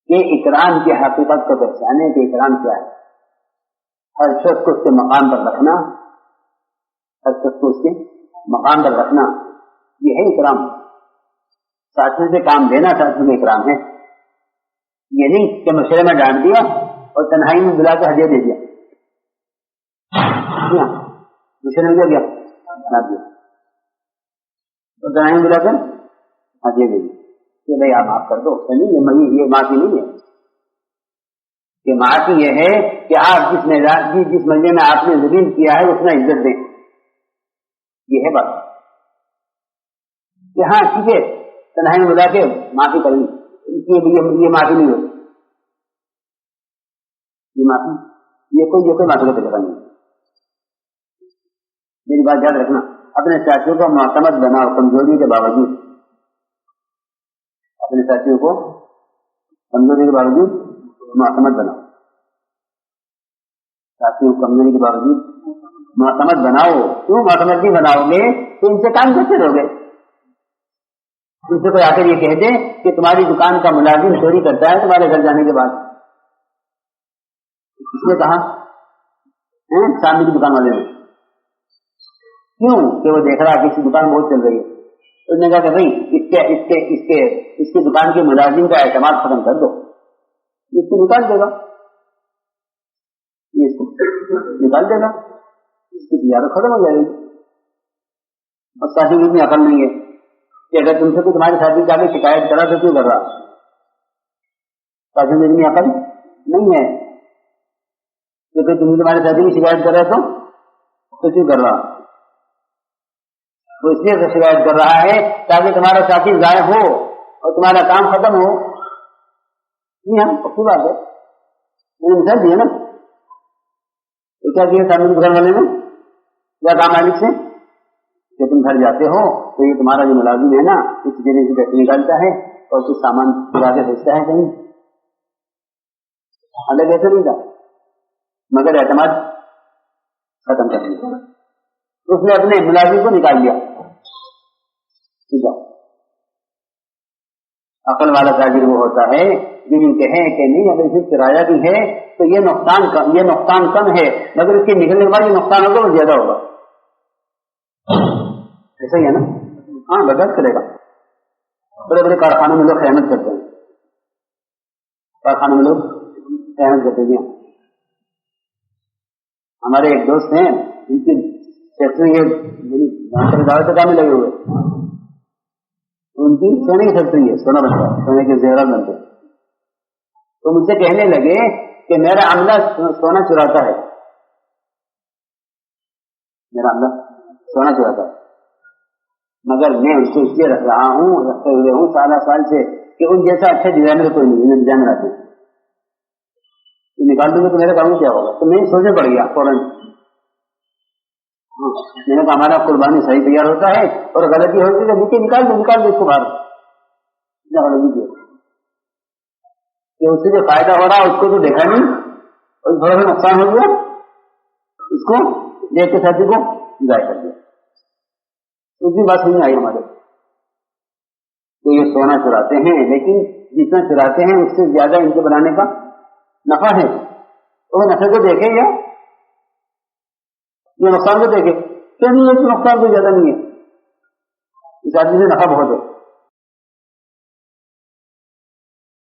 کہ اکرام کی حقیقت کو پہچانے کہ اکرام کیا ہے. ہر شخص کو اس کے مقام پر رکھنا، ہر شخص کو اس کے مقام پر رکھنا، یہ ہے اکرام. ساتھیوں سے کام لینا ساتھیوں میں اکرام ہے. یہ نہیں کہ مشورے میں ڈانٹ دیا اور تنہائی میں بلا کے ہدیہ دے دیا. مشورے میں دیا ڈانٹ دیا اور تنہائی میں بلا کر ہدیہ دے دیا کہ بھائی آپ معاف کر دو. نہیں، یہ معافی نہیں ہے. کہ معافی یہ ہے کہ آپ جس مجلے میں آپ نے ذلیل کیا ہے اس میں عزت دیں. یہ ہے بات کہ ہاں ٹھیک ہے تنہائی میں بلا کے معافی کریں گے. یہ معافی نہیں ہوتی. یہ کوئی معافی کا طریقہ نہیں. میری بات یاد رکھنا، اپنے ساتھیوں کو معتمد بناؤ کمزوری کے باوجود. اپنے ساتھیوں کو کمزوری کے باوجود معتمد بناؤ. ساتھیوں کو کمزوری کے باوجود معتمد بناؤ. کیوں معتمد نہیں بناؤ گے تو ان سے کام کیسے لو گے؟ ان سے کوئی آ کر یہ کہہ دے کہ تمہاری دکان کا ملازم چوری کرتا ہے تمہارے گھر جانے کے بعد. اس نے کہا سامنے کی دکان والے نے، کیوں کہ وہ دیکھ رہا کہ اس کی دکان بہت چل رہی ہے. اس نے کہا کہ بھائی اس کی دکان کے ملازم کا اعتماد ختم کر دو. اس کو نکال دے گا، اس کو نکال دے گا، اس کی تجارت ختم ہو جائے گی. اور ساتھی کی اتنی عقل نہیں ہے کہ اگر تم سے کوئی تمہارے ساتھی جا کے شکایت کرا تو کیوں کر رہا. ساتھی میں اتنی عقل نہیں ہے کہ پھر تم تمہارے ساتھی کی شکایت کر رہا تو کیوں کر رہا. وہ اس لیے شکایت کر رہا ہے تاکہ تمہارا ساتھی ضائع ہو اور تمہارا کام ختم ہو. جی ہاں پکی بات ہے. میں نے مثال دیا نا. تو کیا کیا سامنے گھر والے نے یا کام مالک سے کہ تم گھر جاتے ہو تو یہ تمہارا جو ملازم ہے نا اس دینے سے پیسے نکالتا ہے اور کچھ سامان چلا کے بھیجتا ہے کہیں. الگ ایسا نہیں تھا مگر اعتماد ختم کر دیا. اس نے اپنے ملازم کو نکال دیا. ٹھیک ہے. عقل والا تاجر وہ ہوتا ہے جو یہ کہے کہ نہیں اگر صرف کرایہ بھی ہے تو یہ نقصان کم ہے مگر اس کے نکلنے کے بعد یہ نقصان ہوگا وہ زیادہ ہوگا. ایسا ہی ہے نا. ہاں برداشت کرے گا. بڑے بڑے کارخانوں میں لوگ خیانت کرتے ہیں. کارخانوں میں لوگ خیانت کرتے ہیں. ہمارے ایک دوست ہیں ان کی فیکٹری دعوت کام میں لگے ہوئے. ان کی سونے کی فیکٹری ہے، سونا بنتا ہے، سونے کے زیورات بنتے ہیں. تو مجھ سے کہنے لگے کہ میرا عملہ سونا چراتا ہے. میرا عملہ سونا چراتا ہے مگر میں اس کو اس لیے رکھتے ہوئے ہوں سال سے کہ ان جیسا اچھا ڈیزائنر کوئی نہیں. میں ڈیزائنر آتے نکال دوں گے تو میرا کام کیا ہوگا. تو میں سوچنے پڑ گیا فوراً. میں نے کہا ہمارا قربانی صحیح تیار ہوتا ہے اور غلطی ہوتی ہے تو نیچے نکال دو اس کو باہر. غلطی کی کہ اس سے جو فائدہ ہو رہا اس کو تو دیکھا نہیں اور تھوڑا سا نقصان ہو گیا اس کو دیکھ کے ساتھی کو ضائع کر دیا. اس کی بات نہیں آئی ہمارے. تو یہ سونا چراتے ہیں لیکن جتنا چراتے ہیں اس سے زیادہ ان کو بنانے کا نفع ہے. تو وہ نفع کو دیکھیں یا یہ نقصان کو دیکھیں. کیوں نہیں ہے؟ نقصان کوئی زیادہ نہیں ہے. اس آدمی سے نفع بہت ہے.